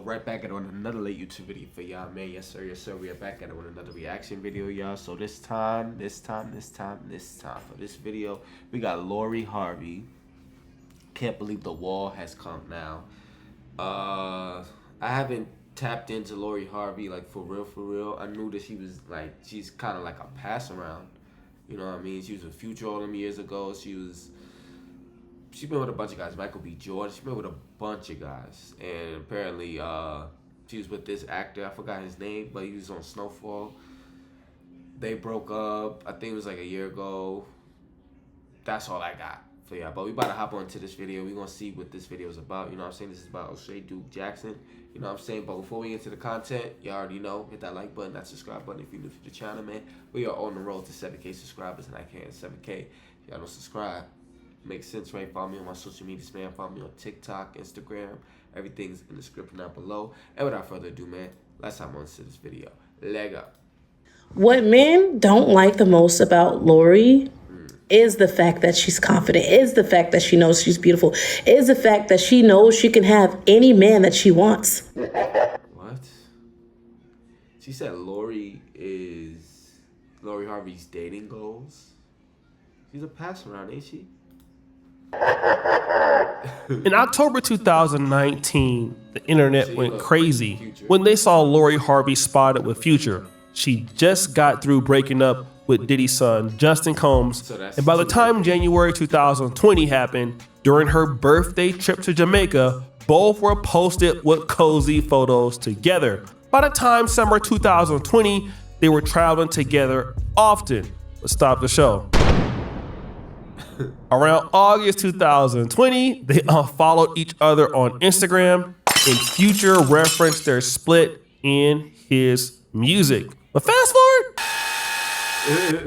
right back at on another late YouTube video for y'all, man. Yes sir, we are back at it with another reaction video, y'all. So this time for this video, we got Lori Harvey. Can't believe the wall has come now. I haven't tapped into Lori Harvey like for real. I knew that she was like, she's kind of like a pass around. You know what I mean? She was a Future all them years ago. She's been with a bunch of guys. Michael B. Jordan. She's been with a bunch of guys. And apparently, she was with this actor. I forgot his name, but he was on Snowfall. They broke up. I think it was like a year ago. That's all I got for y'all. But we about to hop on to this video. We're going to see what this video is about. You know what I'm saying? This is about O'Shea Duke Jackson. You know what I'm saying? But before we get into the content, you already know. Hit that like button, that subscribe button if you're new to the channel, man. We are on the road to 7K subscribers, and I can't 7K. Y'all don't subscribe. Makes sense, right? Follow me on my social media, man. Follow me on TikTok, Instagram. Everything's in the description down below. And without further ado, man, let's hop on to this video. Leg up. What men don't like the most about Lori is the fact that she's confident, is the fact that she knows she's beautiful, is the fact that she knows she can have any man that she wants. What? She said Lori Harvey's dating goals. She's a pass around, ain't she? In October 2019, the internet went crazy when they saw Lori Harvey spotted with Future. She just got through breaking up with Diddy's son, Justin Combs, and by the time January 2020 happened, during her birthday trip to Jamaica, both were posted with cozy photos together. By the time summer 2020, they were traveling together often. But stop the show. Around August 2020, they unfollowed each other on Instagram, and Future referenced their split in his music. But fast forward,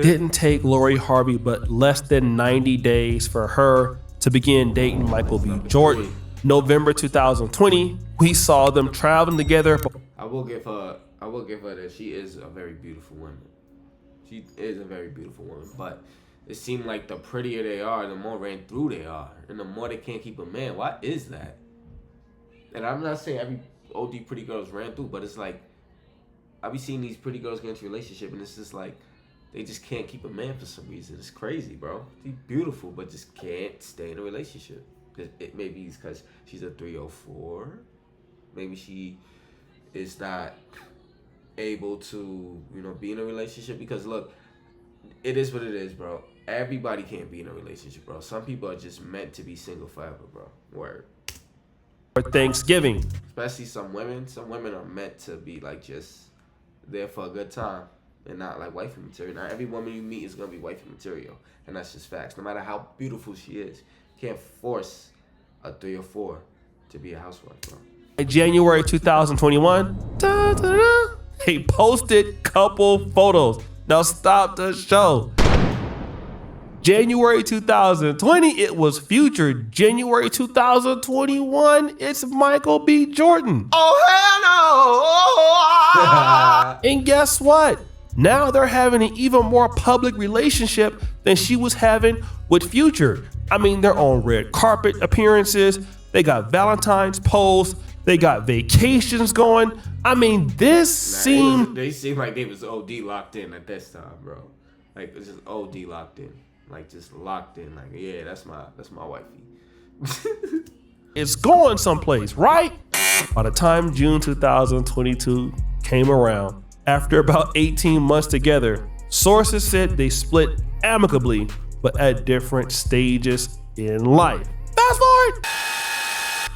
didn't take Lori Harvey but less than 90 days for her to begin dating Michael B. Jordan. November 2020, we saw them traveling together. I will give her that she is a very beautiful woman. She is a very beautiful woman, but it seemed like the prettier they are, the more ran through they are, and the more they can't keep a man. Why is that? And I'm not saying every OD pretty girls ran through, but it's like I be seeing these pretty girls get into a relationship, and it's just like they just can't keep a man for some reason. It's crazy, bro. She's beautiful, but just can't stay in a relationship. It maybe it's because she's a 304. Maybe she is not able to, be in a relationship. Because look, it is what it is, bro. Everybody can't be in a relationship, bro. Some people are just meant to be single forever, bro. Word. For Thanksgiving. Especially some women. Some women are meant to be like just there for a good time and not like wifey material. Not every woman you meet is gonna be wifey material, and that's just facts. No matter how beautiful she is, you can't force a 3 or 4 to be a housewife, bro. In January 2021, they posted couple photos. Now stop the show. January 2020, it was Future. January 2021, it's Michael B. Jordan. Oh, hell no! And guess what? Now they're having an even more public relationship than she was having with Future. I mean, they're on red carpet appearances. They got Valentine's posts. They got vacations going. I mean, they seemed like they was OD locked in at this time, bro. Like it's just OD locked in. Like just locked in. Like, yeah, that's my wifey. It's going someplace, right? By the time June 2022 came around, after about 18 months together, sources said they split amicably, but at different stages in life. Fast forward!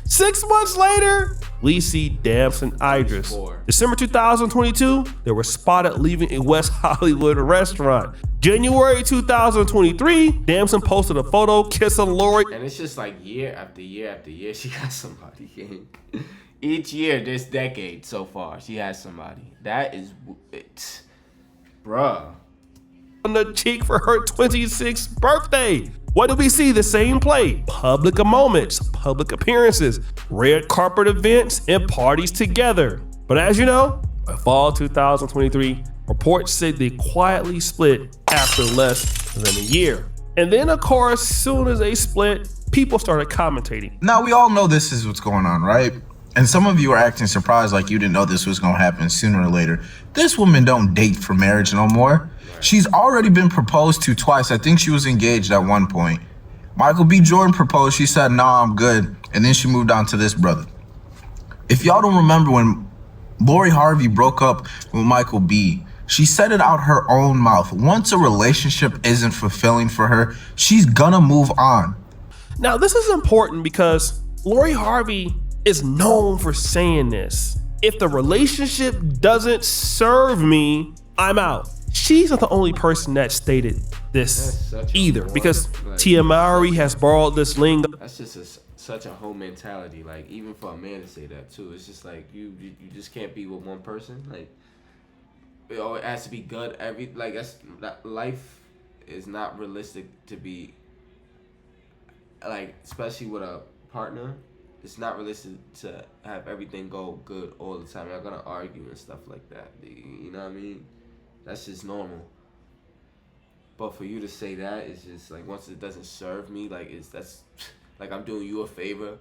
6 months later, we see Damson Idris. December 2022, they were spotted leaving a West Hollywood restaurant. January 2023, Damson posted a photo kissing Lori. And it's just like year after year after year, she got somebody. Each year this decade so far, she has somebody. That is, bruh. On the cheek for her 26th birthday. What did we see? The same play. Public moments, public appearances, red carpet events, and parties together. But as you know, by fall 2023, reports said they quietly split after less than a year. And then, of course, soon as they split, people started commentating. Now, we all know this is what's going on, right? And some of you are acting surprised like you didn't know this was gonna happen sooner or later. This woman don't date for marriage no more. She's already been proposed to twice. I think she was engaged at one point. Michael B. Jordan proposed. She said, "Nah, I'm good." And then she moved on to this brother. If y'all don't remember when Lori Harvey broke up with Michael B., she said it out her own mouth. Once a relationship isn't fulfilling for her, she's gonna move on. Now, this is important because Lori Harvey is known for saying this. If the relationship doesn't serve me, I'm out. She's not the only person that stated this either, because Tia Mowry has borrowed this lingo. That's just such a whole mentality. Like, even for a man to say that too, it's just like you just can't be with one person. Like, it always has to be good. Life is not realistic to be, like, especially with a partner. It's not realistic to have everything go good all the time. You're gonna argue and stuff like that. You know what I mean? That's just normal. But for you to say that, it's just like, once it doesn't serve me, like, that's like I'm doing you a favor.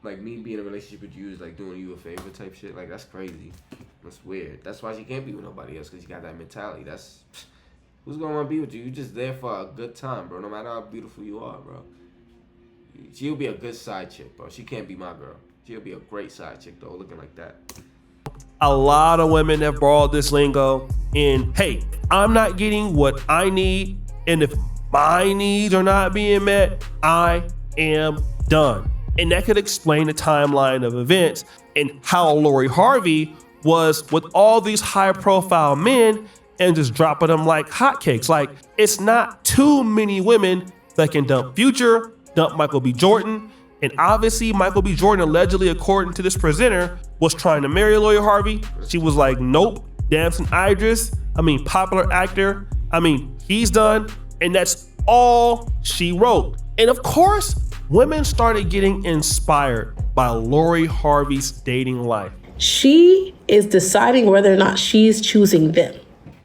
Like, me being in a relationship with you is like doing you a favor type shit. Like, that's crazy. That's weird. That's why she can't be with nobody else, because you got that mentality. That's, who's gonna want to be with you? You're just there for a good time, bro. No matter how beautiful you are, bro. She'll be a good side chick, bro. She can't be my girl. She'll be a great side chick, though, looking like that. A lot of women have borrowed this lingo. And hey, I'm not getting what I need, and if my needs are not being met, I am done. And that could explain the timeline of events and how Lori Harvey was with all these high-profile men and just dropping them like hotcakes. Like, it's not too many women that can dump Future, dump Michael B. Jordan, and obviously Michael B. Jordan, allegedly, according to this presenter, was trying to marry Lori Harvey. She was like, nope. Damson Idris, popular actor, he's done. And that's all she wrote. And of course, women started getting inspired by Lori Harvey's dating life. She is deciding whether or not she's choosing them.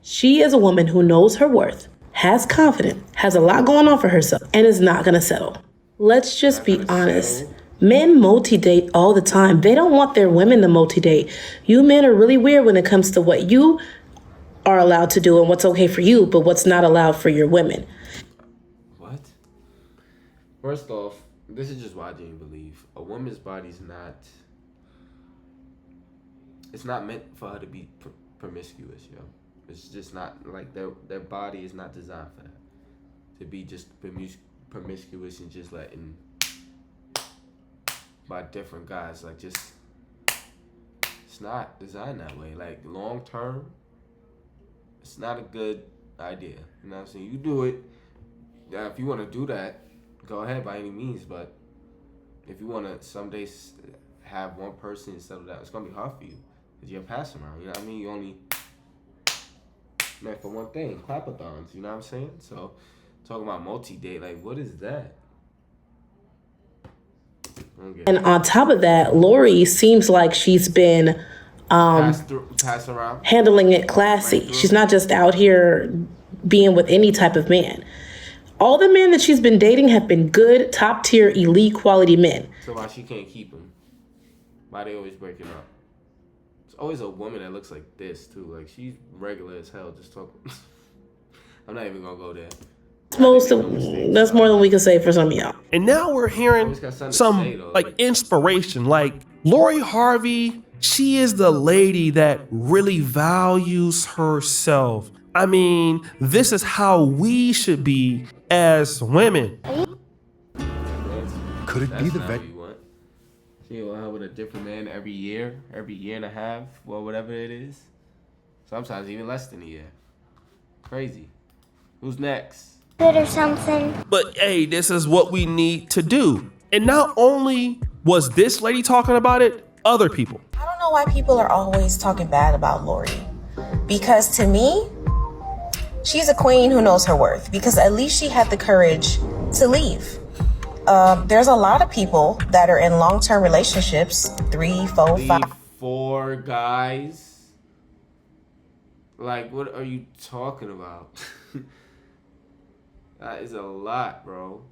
She is a woman who knows her worth, has confidence, has a lot going on for herself, and is not going to settle. Let's just be honest. Men multi-date all the time. They don't want their women to multi-date. You men are really weird when it comes to what you are allowed to do and what's okay for you, but what's not allowed for your women. What? First off, this is just why I didn't believe. A woman's body's not... It's not meant for her to be promiscuous, yo. It's just not, like, their body is not designed for that. To be just promiscuous and just letting... by different guys, like, just, it's not designed that way. Like, long term, it's not a good idea. You know what I'm saying? You do it. Yeah, if you want to do that, go ahead by any means. But if you want to someday have one person and settle down, it's gonna be hard for you because you're passing around. You know what I mean? You only meant for one thing, clapathons. You know what I'm saying? So talking about multi-date, like, what is that? Okay. And on top of that, Lori seems like she's been pass around, handling it classy. She's not just out here being with any type of man. All the men that she's been dating have been good, top tier, elite quality men. So why she can't keep them? Why they always breaking up? It's always a woman that looks like this too. Like, she's regular as hell. Just talking. I'm not even gonna go there. That's more than we can say for some of y'all. And now we're hearing some inspiration. Like, Lori Harvey, she is the lady that really values herself. This is how we should be as women. Could it be the vet? She will have with a different man every year and a half, well, whatever it is. Sometimes even less than a year. Crazy. Who's next? Or something. But hey, this is what we need to do. And not only was this lady talking about it, other people. I don't know why people are always talking bad about Lori. Because to me, she's a queen who knows her worth. Because at least she had the courage to leave. There's a lot of people that are in long-term relationships, 3, 4, 5. 4 guys. Like, what are you talking about? That is a lot, bro.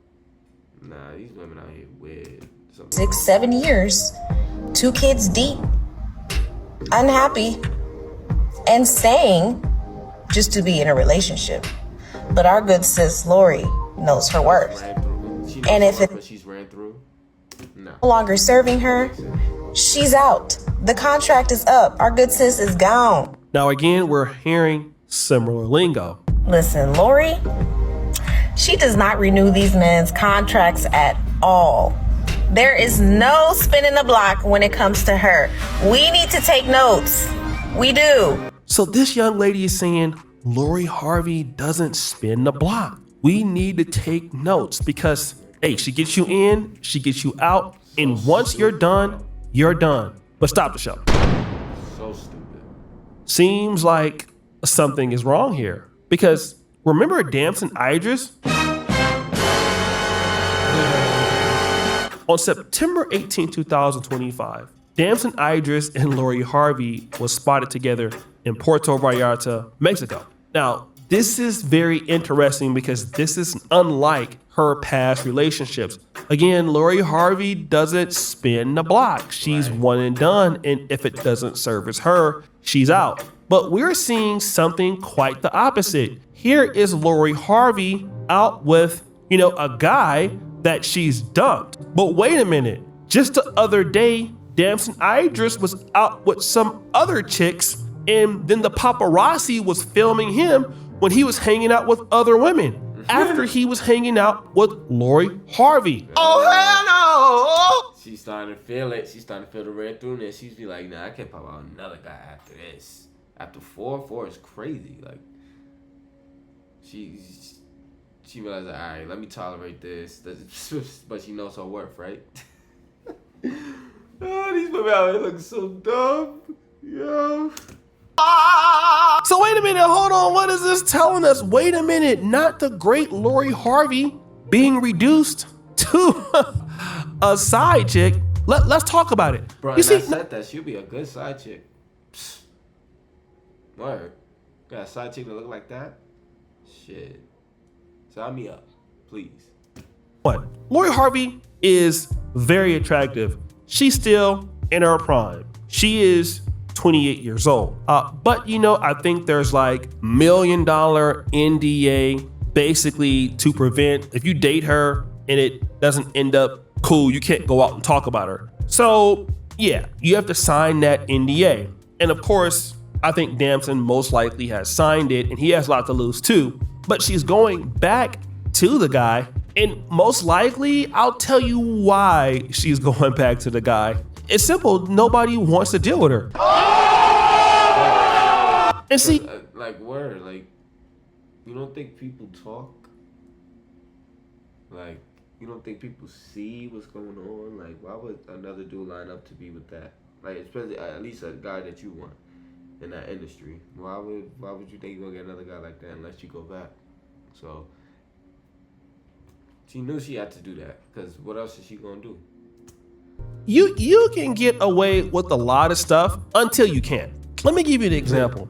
Nah, these women out here weird. 6, 7 years, 2 kids deep, unhappy, and staying just to be in a relationship. But our good sis Lori knows her worth. And if it she's ran through, no longer serving her, she's out. The contract is up. Our good sis is gone. Now again, we're hearing similar lingo. Listen, Lori, she does not renew these men's contracts at all. There is no spinning the block when it comes to her. We need to take notes. We do. So this young lady is saying Lori Harvey doesn't spin the block. We need to take notes because, hey, she gets you in, she gets you out, and once you're done, you're done. But stop the show. So stupid. Seems like something is wrong here because remember Damson Idris? On September 18, 2025, Damson Idris and Lori Harvey was spotted together in Puerto Vallarta, Mexico. Now, this is very interesting because this is unlike her past relationships. Again, Lori Harvey doesn't spin the block. She's one and done, and if it doesn't service her, she's out. But we're seeing something quite the opposite. Here is Lori Harvey out with, a guy that she's dumped. But wait a minute, just the other day, Damson Idris was out with some other chicks, and then the paparazzi was filming him when he was hanging out with other women after he was hanging out with Lori Harvey. Oh, hell no! She's starting to feel it. She's starting to feel the red through it. She's be like, nah, I can't pop out another guy after this. After 4 is crazy. Like, she realized, all right, let me tolerate this. But she knows her worth, right? Oh, these women out here looking so dumb. Yo. So wait a minute, hold on. What is this telling us? Wait a minute, not the great Lori Harvey being reduced to a side chick. Let's talk about it. Bro, you see, I said that she'll be a good side chick. Psst. Word. Got a side chick that look like that? Shit. Sign me up, please. what? Lori Harvey is very attractive. She's still in her prime. She is 28 years old. But I think there's like $1 million NDA basically to prevent if you date her and it doesn't end up cool, you can't go out and talk about her. So yeah, you have to sign that NDA. And of course, I think Damson most likely has signed it and he has a lot to lose too. But she's going back to the guy, and most likely I'll tell you why she's going back to the guy. It's simple, nobody wants to deal with her. And see, like word, like you don't think people talk? Like you don't think people see what's going on? Like why would another dude line up to be with that? Like especially at least a guy that you want in that industry. Why would you think you're gonna get another guy like that unless you go back? So she knew she had to do that because what else is she gonna do? You can get away with a lot of stuff until you can't. Let me give you an example.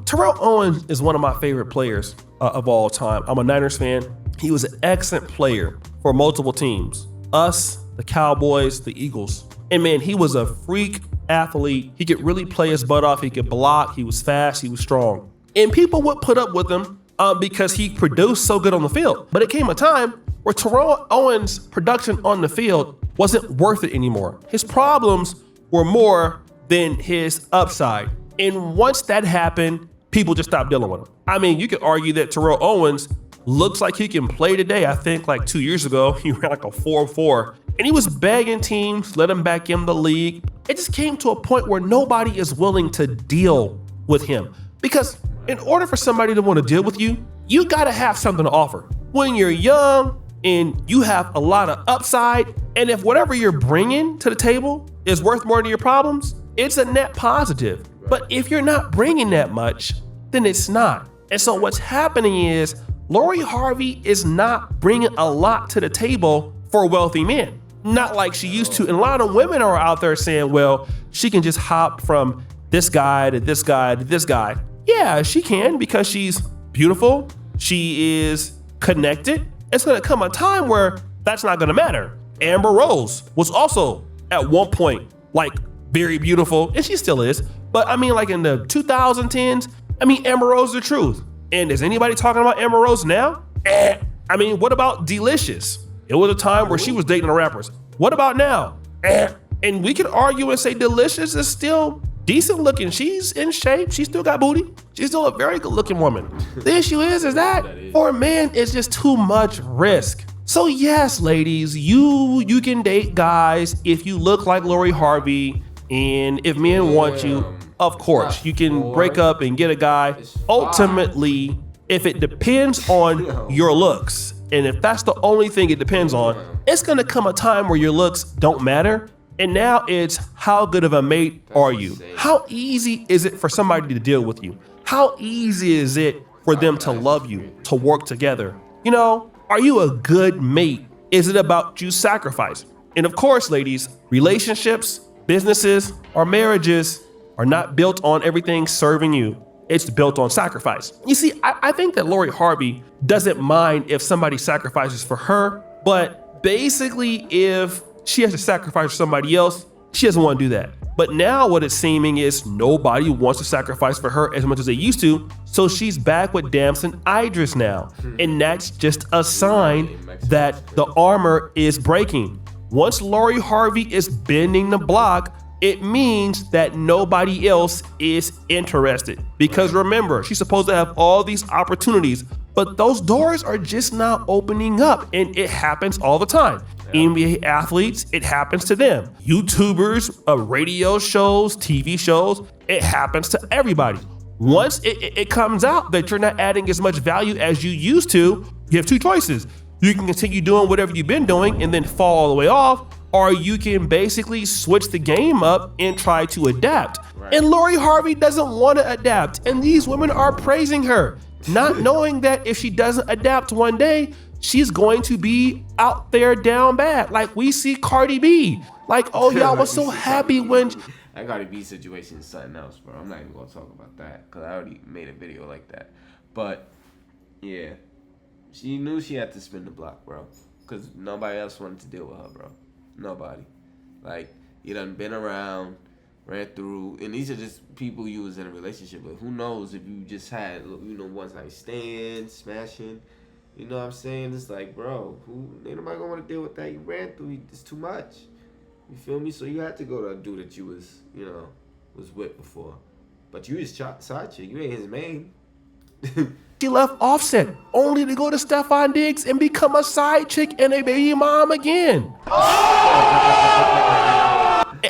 Terrell Owens is one of my favorite players of all time. I'm a Niners fan. He was an excellent player for multiple teams. Us, the Cowboys, the Eagles. And man, he was a freak athlete. He could really play his butt off. He could block. He was fast. He was strong. And people would put up with him because he produced so good on the field. But it came a time where Terrell Owens' production on the field wasn't worth it anymore. His problems were more than his upside. And once that happened, people just stopped dealing with him. I mean, you could argue that Terrell Owens looks like he can play today. I think like 2 years ago, he ran like a 4.4, and he was begging teams, let him back in the league. It just came to a point where nobody is willing to deal with him. Because in order for somebody to want to deal with you, you gotta have something to offer. When you're young and you have a lot of upside, and if whatever you're bringing to the table is worth more than your problems, it's a net positive. But if you're not bringing that much, then it's not. And so what's happening is Lori Harvey is not bringing a lot to the table for wealthy men. Not like she used to. And a lot of women are out there saying, well, she can just hop from this guy to this guy to this guy. Yeah, she can because she's beautiful. She is connected. It's gonna come a time where that's not gonna matter. Amber Rose was also at one point like very beautiful, and she still is. But I mean, like in the 2010s, I mean, Amber Rose is the truth. And is anybody talking about Amber Rose now? I mean, what about Delicious? It was a time where she was dating the rappers. What about now? And we can argue and say Delicious is still decent looking. She's in shape. She still got booty. She's still a very good looking woman. The issue is that for a man, it's just too much risk. So yes, ladies, you can date guys if you look like Lori Harvey, and if men want you, of course, you can break up and get a guy. Ultimately, if it depends on your looks, and if that's the only thing it depends on, it's gonna come a time where your looks don't matter. And now it's how good of a mate are you? How easy is it for somebody to deal with you? How easy is it for them to love you, to work together? You know, are you a good mate? Is it about you sacrifice? And of course, ladies, relationships, businesses, or marriages are not built on everything serving you. It's built on sacrifice. You see, I think that Lori Harvey doesn't mind if somebody sacrifices for her, but basically if she has to sacrifice for somebody else, she doesn't want to do that. But now what it's seeming is nobody wants to sacrifice for her as much as they used to, so she's back with Damson Idris now. And that's just a sign that the armor is breaking. Once Lori Harvey is bending the block, it means that nobody else is interested. Because remember, she's supposed to have all these opportunities, but those doors are just not opening up, and it happens all the time. NBA athletes, it happens to them. YouTubers, radio shows, TV shows, it happens to everybody. Once it comes out that you're not adding as much value as you used to, you have two choices. You can continue doing whatever you've been doing and then fall all the way off, or you can basically switch the game up and try to adapt. And Lori Harvey doesn't want to adapt, and these women are praising her, not knowing that if she doesn't adapt one day, she's going to be out there down bad. Like we see Cardi B. Like, oh, y'all was so happy when... That Cardi B situation is something else, bro. I'm not even going to talk about that because I already made a video like that. But, yeah. She knew she had to spin the block, bro. Because nobody else wanted to deal with her, bro. Nobody. Like, you done been around, ran through, and these are just people you was in a relationship with. Who knows if you just had, one night stand, smashing. You know what I'm saying? It's like, bro, ain't nobody gonna want to deal with that. You ran through, it's too much. You feel me? So you had to go to a dude that you was with before. But you his side chick. You ain't his main. She left Offset only to go to Stefan Diggs and become a side chick and a baby mom again.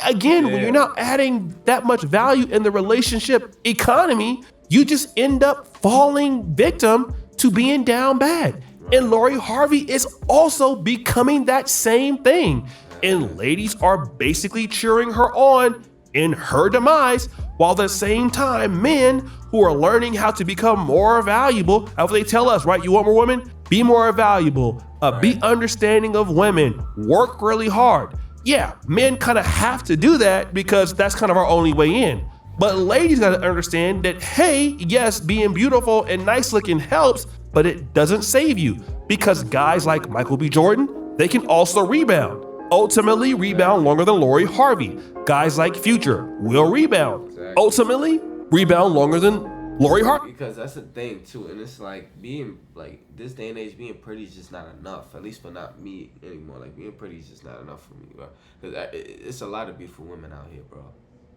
Again, when you're not adding that much value in the relationship economy, you just end up falling victim to being down bad. And Lori Harvey is also becoming that same thing. And ladies are basically cheering her on in her demise, while at the same time, men who are learning how to become more valuable, how they tell us, right? You want more women? Be more valuable, be understanding of women, work really hard. Yeah, men kind of have to do that because that's kind of our only way in. But ladies gotta understand that, hey, yes, being beautiful and nice looking helps, but it doesn't save you, because guys like Michael B. Jordan, they can also rebound. Ultimately rebound longer than Lori Harvey. Guys like Future will rebound. Ultimately rebound longer than Lori Harvey. Because that's the thing too, and it's like being like this day and age, being pretty is just not enough. At least for not me anymore. Like being pretty is just not enough for me, bro. Because it's a lot of beautiful women out here, bro.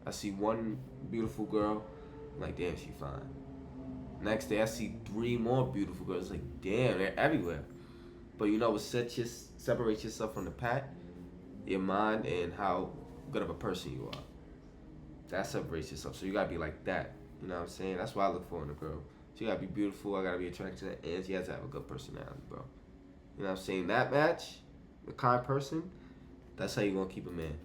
I see one beautiful girl, I'm like, damn, she fine. Next day I see 3 more beautiful girls, like, damn, they're everywhere. But you know what separates yourself from the pack? Your mind and how good of a person you are. That separates yourself. So you gotta be like that. You know what I'm saying? That's what I look for in a girl. She gotta be beautiful, I gotta be attracted to her, and she has to have a good personality, bro. You know what I'm saying? That match, the kind person, that's how you gonna keep a man.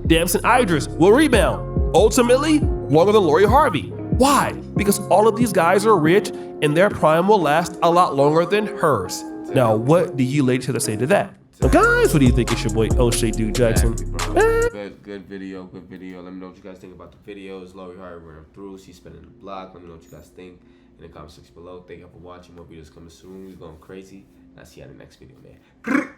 Damson Idris will rebound, ultimately longer than Lori Harvey. Why? Because all of these guys are rich and their prime will last a lot longer than hers. Now, what do you ladies have to say to that? So guys, what do you think? It's your boy O'Shea Dude Jackson. Exactly, good video. Let me know what you guys think about the videos. Lori Harvey ran through. She's spinning the block. Let me know what you guys think in the comment section below. Thank you for watching. More videos coming soon. We're going crazy. I'll see you in the next video, man.